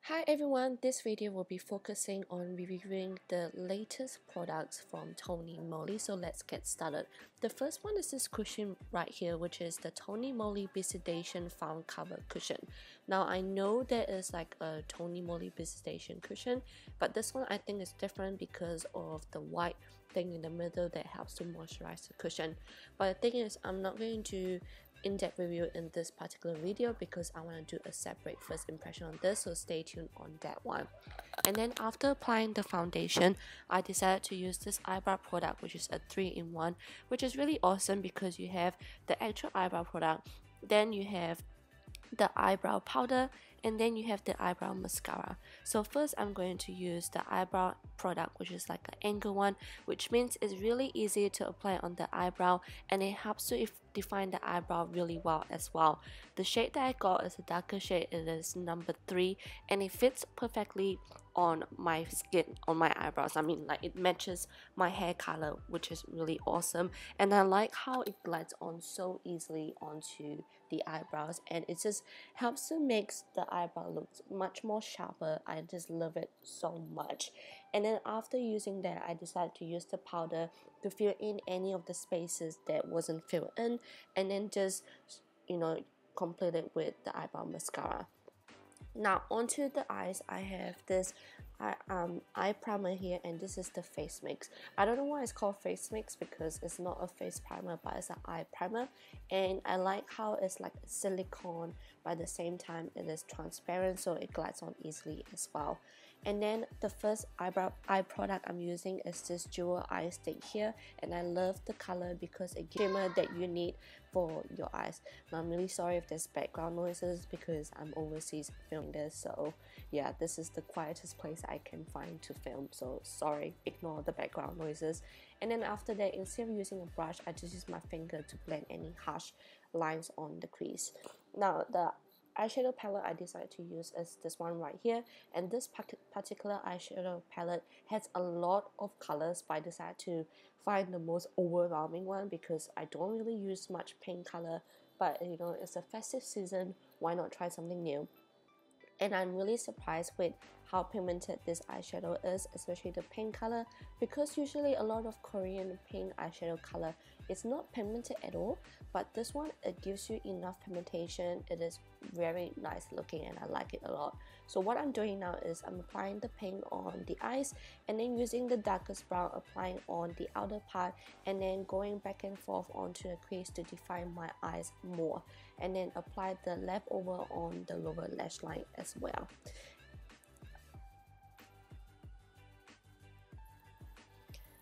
Hi everyone, this video will be focusing on reviewing the latest products from TONYMOLY, so let's get started. The first one is this cushion right here, which is the TONYMOLY Visitation Found Cover Cushion. Now I know there is like a TONYMOLY Visitation cushion, but this one I think is different because of the white thing in the middle that helps to moisturize the cushion. But the thing is, I'm not going to in-depth review in this particular video because I want to do a separate first impression on this, so stay tuned on that one. And then after applying the foundation, I decided to use this eyebrow product, which is a 3-in-1, which is really awesome because you have the actual eyebrow product, then you have the eyebrow powder, and then you have the eyebrow mascara. So first I'm going to use the eyebrow product, which is like an angle one, which means it's really easy to apply on the eyebrow and it helps to define the eyebrow really well as well. The shade that I got is a darker shade, it is number 3, and it fits perfectly on my skin, on my eyebrows. I mean, like, it matches my hair color, which is really awesome, and I like how it glides on so easily onto the eyebrows, and it just helps to make the eyebrow look much more sharper. I just love it so much. And then after using that, I decided to use the powder to fill in any of the spaces that wasn't filled in, and then just, complete it with the eyebrow mascara. Now onto the eyes, I have this eye primer here, and this is the face mix. I don't know why it's called face mix because it's not a face primer, but it's an eye primer, and I like how it's like silicone, but at the same time it is transparent, so it glides on easily as well. And then the first eye product I'm using is this jewel eye stick here, and I love the color because it gives shimmer that you need for your eyes. Now I'm really sorry if there's background noises because I'm overseas filming this, so yeah, this is the quietest place I can find to film, so sorry, ignore the background noises. And then after that, instead of using a brush, I just use my finger to blend any harsh lines on the crease. Now the eyeshadow palette I decided to use is this one right here, and this particular eyeshadow palette has a lot of colors, but I decided to find the most overwhelming one because I don't really use much pink color, but it's a festive season, why not try something new? And I'm really surprised with how pigmented this eyeshadow is, especially the pink color, because usually a lot of Korean pink eyeshadow color is not pigmented at all, but this one, it gives you enough pigmentation. It is very nice looking and I like it a lot. So what I'm doing now is I'm applying the pink on the eyes, and then using the darkest brown applying on the outer part, and then going back and forth onto the crease to define my eyes more, and then apply the leftover on the lower lash line as well.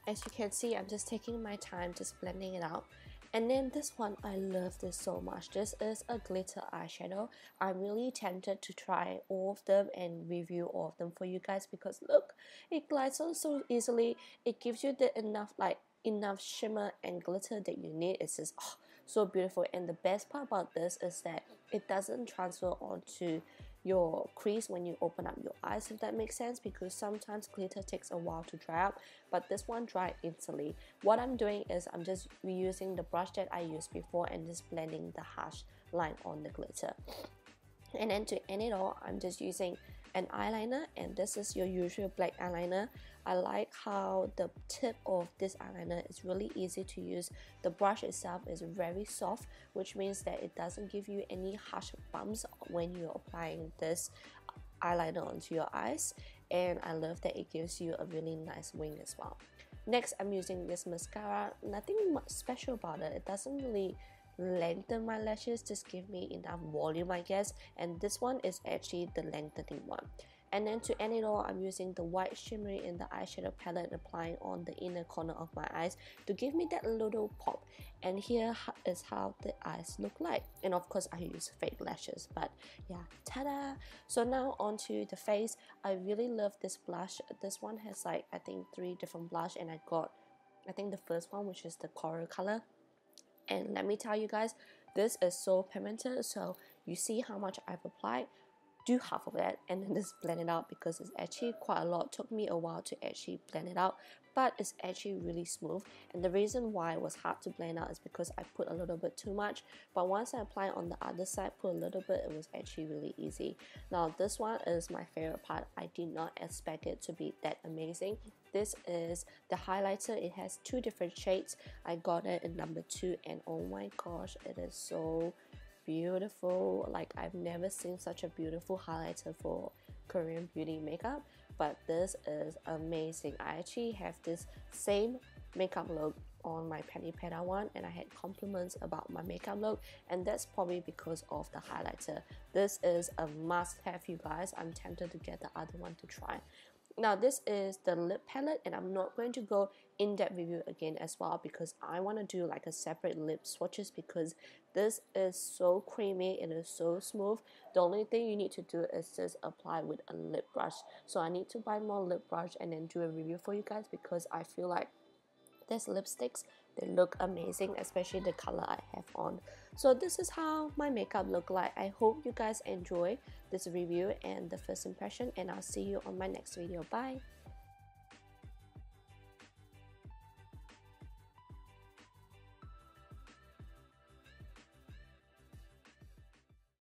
As you can see, I'm just taking my time just blending it out. And then this one, I love this so much. This is a glitter eyeshadow. I'm really tempted to try all of them and review all of them for you guys because look, it glides on so easily. It gives you the enough shimmer and glitter that you need. It's just so beautiful, and the best part about this is that it doesn't transfer onto your crease when you open up your eyes, if that makes sense, because sometimes glitter takes a while to dry up, but this one dried instantly. What I'm doing is I'm just reusing the brush that I used before and just blending the harsh line on the glitter. And then to end it all, I'm just using an eyeliner, and this is your usual black eyeliner. I like how the tip of this eyeliner is really easy to use. The brush itself is very soft, which means that it doesn't give you any harsh bumps when you're applying this eyeliner onto your eyes, and I love that it gives you a really nice wing as well. Next, I'm using this mascara. Nothing much special about it. It doesn't really lengthen my lashes, just give me enough volume, I guess, and this one is actually the lengthening one. And then to end it all, I'm using the white shimmery in the eyeshadow palette and applying on the inner corner of my eyes to give me that little pop. And here is how the eyes look like, and of course I use fake lashes, but yeah, ta-da! So now onto the face. I really love this blush. This one has like, I think 3 different blush, and I got, I think the first one, which is the coral color. And let me tell you guys, this is so pigmented, so you see how much I've applied. do half of that and then just blend it out, because it's actually quite a lot. It took me a while to actually blend it out, but it's actually really smooth. And the reason why it was hard to blend out is because I put a little bit too much, but once I apply on the other side, put a little bit, it was actually really easy. Now this one is my favorite part. I did not expect it to be that amazing. This is the highlighter. It has 2 different shades. I got it in number 2, and oh my gosh, it is so beautiful. Like, I've never seen such a beautiful highlighter for Korean beauty makeup, but this is amazing. I actually have this same makeup look on my Penny Peda one, and I had compliments about my makeup look, and that's probably because of the highlighter. This is a must have, you guys. I'm tempted to get the other one to try. Now this is the lip palette, and I'm not going to go in-depth review again as well, because I want to do like a separate lip swatches, because this is so creamy, it is so smooth. The only thing you need to do is just apply with a lip brush. So I need to buy more lip brush and then do a review for you guys, because I feel like these lipsticks, they look amazing, especially the color I have on. So this is how my makeup look like. I hope you guys enjoy this review and the first impression, and I'll see you on my next video. Bye.